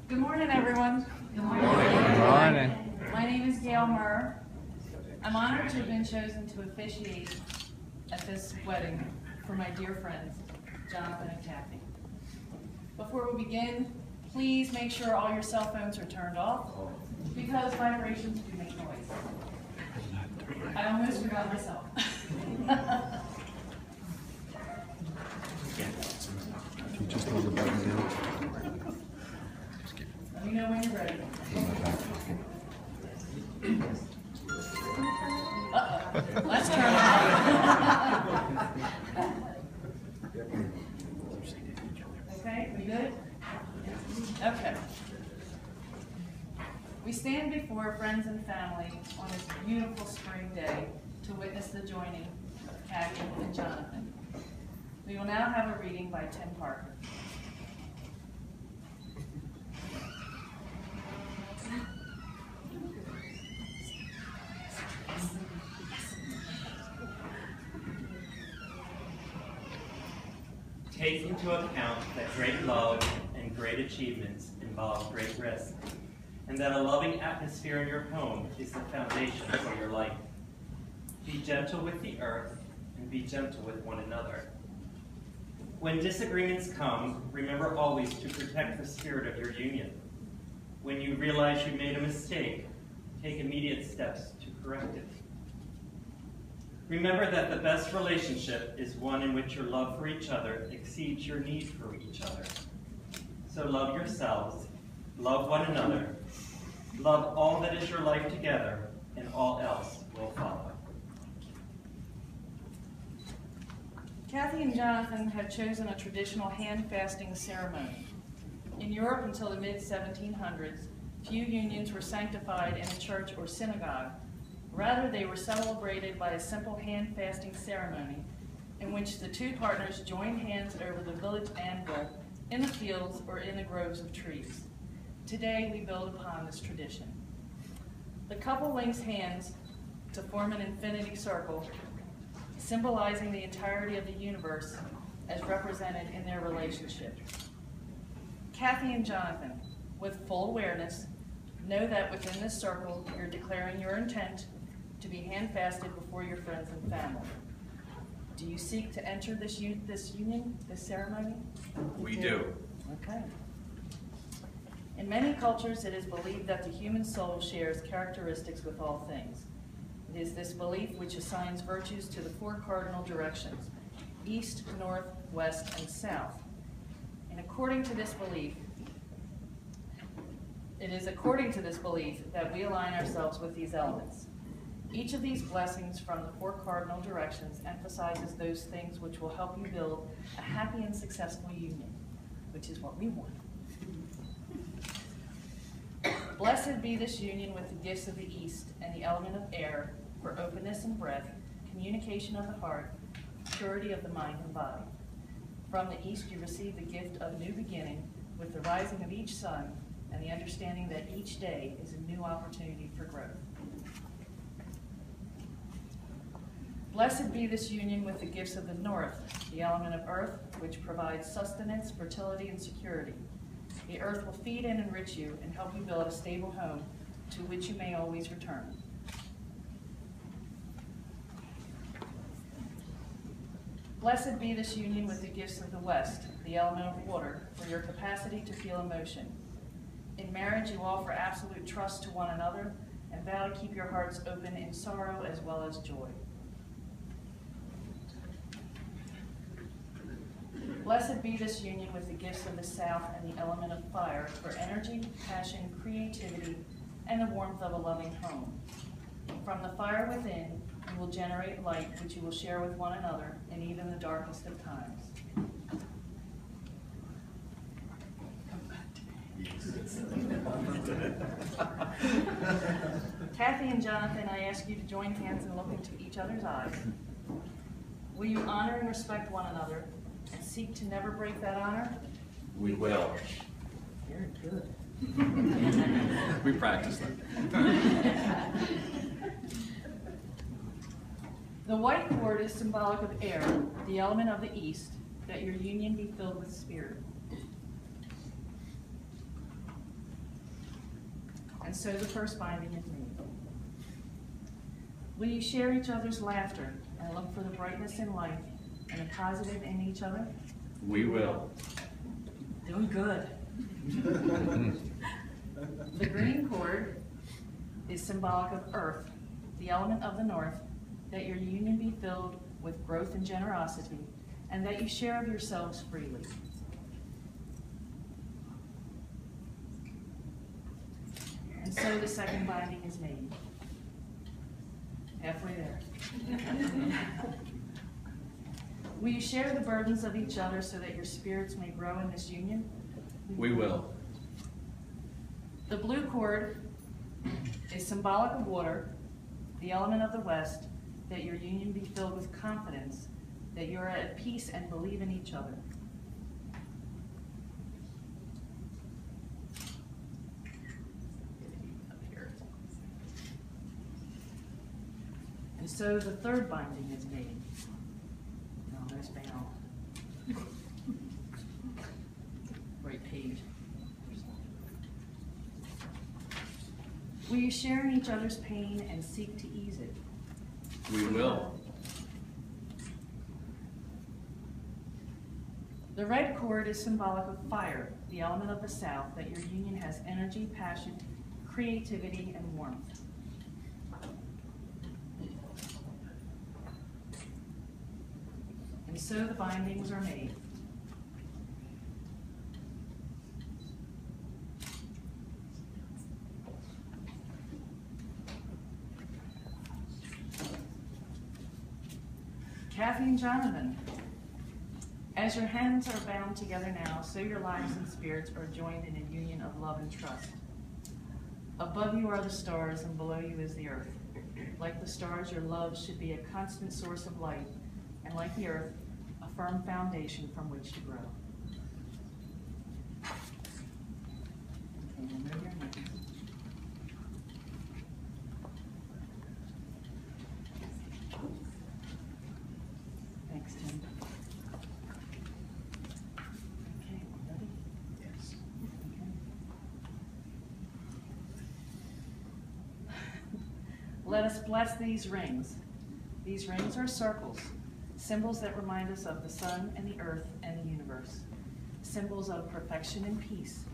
Good morning, everyone. Good morning. My name is Gail Murr. I'm honored to have been chosen to officiate at this wedding for my dear friends, Jonathan and Kathy. Before we begin, please make sure all your cell phones are turned off because vibrations do make noise. I almost forgot myself. You just hold the button down. Let me know when you're ready. Uh-oh. Let's turn it on. Okay, we good? Okay. We stand before friends and family on this beautiful spring day to witness the joining of Kathy and Jonathan. We will now have a reading by Tim Parker. Take into account that great love and great achievements involve great risk, and that a loving atmosphere in your home is the foundation for your life. Be gentle with the earth, and be gentle with one another. When disagreements come, remember always to protect the spirit of your union. When you realize you made a mistake, take immediate steps to correct it. Remember that the best relationship is one in which your love for each other exceeds your need for each other. So love yourselves, love one another, love all that is your life together, and all else will follow. Kathy and Jonathan had chosen a traditional hand-fasting ceremony. In Europe until the mid-1700s, few unions were sanctified in a church or synagogue. Rather, they were celebrated by a simple hand-fasting ceremony in which the two partners joined hands over the village anvil in the fields or in the groves of trees. Today, we build upon this tradition. The couple links hands to form an infinity circle, symbolizing the entirety of the universe as represented in their relationship. Kathy and Jonathan, with full awareness, know that within this circle, you're declaring your intent to be hand-fasted before your friends and family. Do you seek to enter this union, this ceremony? We do. Okay. In many cultures, it is believed that the human soul shares characteristics with all things. It is this belief which assigns virtues to the four cardinal directions: east, north, west, and south. And according to this belief, it is according to this belief that we align ourselves with these elements. Each of these blessings from the four cardinal directions emphasizes those things which will help you build a happy and successful union, which is what we want. Blessed be this union with the gifts of the east and the element of air for openness and breath, communication of the heart, purity of the mind and body. From the east you receive the gift of a new beginning with the rising of each sun and the understanding that each day is a new opportunity for growth. Blessed be this union with the gifts of the north, the element of earth, which provides sustenance, fertility, and security. The earth will feed and enrich you and help you build a stable home to which you may always return. Blessed be this union with the gifts of the west, the element of water, for your capacity to feel emotion. In marriage, you offer absolute trust to one another and vow to keep your hearts open in sorrow as well as joy. Blessed be this union with the gifts of the south and the element of fire for energy, passion, creativity, and the warmth of a loving home. From the fire within, you will generate light which you will share with one another in in even the darkest of times. Kathy and Jonathan, I ask you to join hands and look into each other's eyes. Will you honor and respect one another and seek to never break that honor? We will. Very good. We practice that. The white cord is symbolic of air, the element of the east, that your union be filled with spirit. And so the first binding is made. Will you share each other's laughter and look for the brightness in life and the positive in each other? We will. Doing good. The green cord is symbolic of earth, the element of the north, that your union be filled with growth and generosity, and that you share of yourselves freely. And so the second binding is made. Halfway there. Will you share the burdens of each other so that your spirits may grow in this union? We will. The blue cord is symbolic of water, the element of the west, that your union be filled with confidence, that you are at peace and believe in each other. And so the third binding is made. Almost found. Right page. Will you share in each other's pain and seek to ease it? We will. The red cord is symbolic of fire, the element of the south, that your union has energy, passion, creativity, and warmth. And so the bindings are made. Kathy and Jonathan, as your hands are bound together now, so your lives and spirits are joined in a union of love and trust. Above you are the stars, and below you is the earth. Like the stars, your love should be a constant source of light, and like the earth, a firm foundation from which to grow. Okay, remove your hands. Thanks, Tim. Okay, ready? Yes. Okay. Let us bless these rings. These rings are circles, symbols that remind us of the sun and the earth and the universe, symbols of perfection and peace,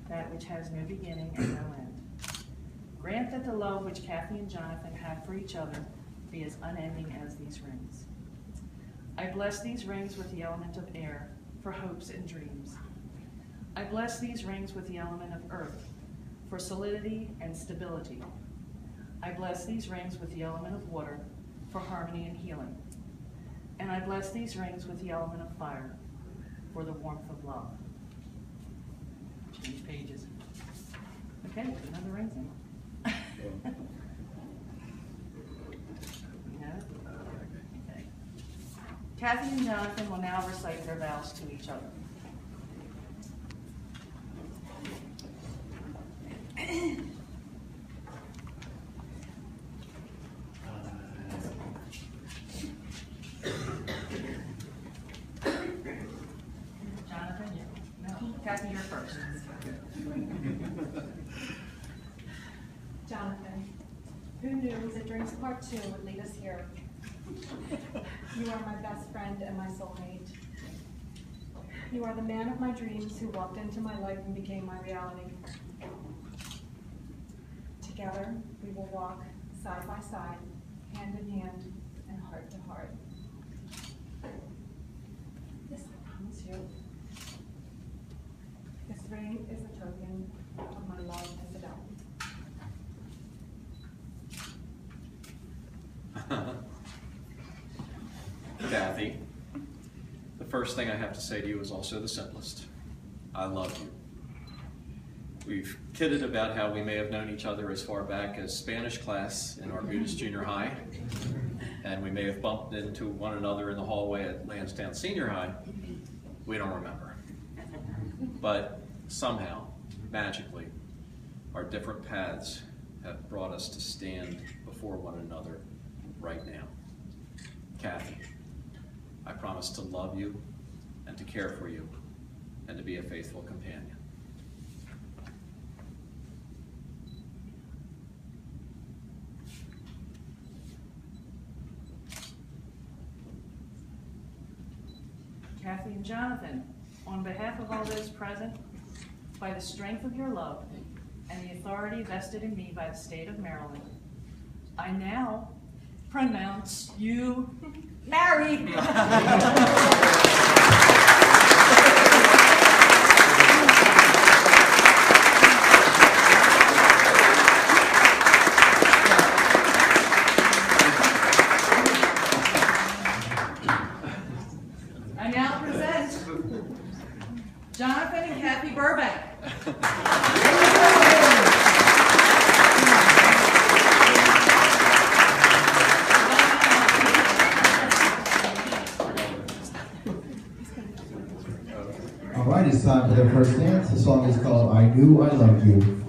that which has no beginning and no end. Grant that the love which Kathy and Jonathan have for each other be as unending as these rings. I bless these rings with the element of air for hopes and dreams. I bless these rings with the element of earth for solidity and stability. I bless these rings with the element of water for harmony and healing. And I bless these rings with the element of fire for the warmth of love. Change pages. Okay, put another rings in. You have it? Okay. Kathy and Jonathan will now recite their vows to each other. Jonathan, you. No, Kathy, you're first. Jonathan, who knew that Drinks Part 2 would lead us here? You are my best friend and my soulmate. You are the man of my dreams who walked into my life and became my reality. Together, we will walk side by side, hand in hand, and heart to heart. This I promise you. This ring is a token of my love and fidelity. Kathy, first thing I have to say to you is also the simplest. I love you. We've kidded about how we may have known each other as far back as Spanish class in Arbutus Junior High, and we may have bumped into one another in the hallway at Lansdowne Senior High. We don't remember. But somehow, magically, our different paths have brought us to stand before one another right now. Kathy, I promise to love you and to care for you and to be a faithful companion. Kathy and Jonathan, on behalf of all those present, by the strength of your love and the authority vested in me by the state of Maryland, I now pronounce you married. I now present Jonathan and Kathy Burbank. All right, it's time for their first dance. The song is called I Knew I Loved You.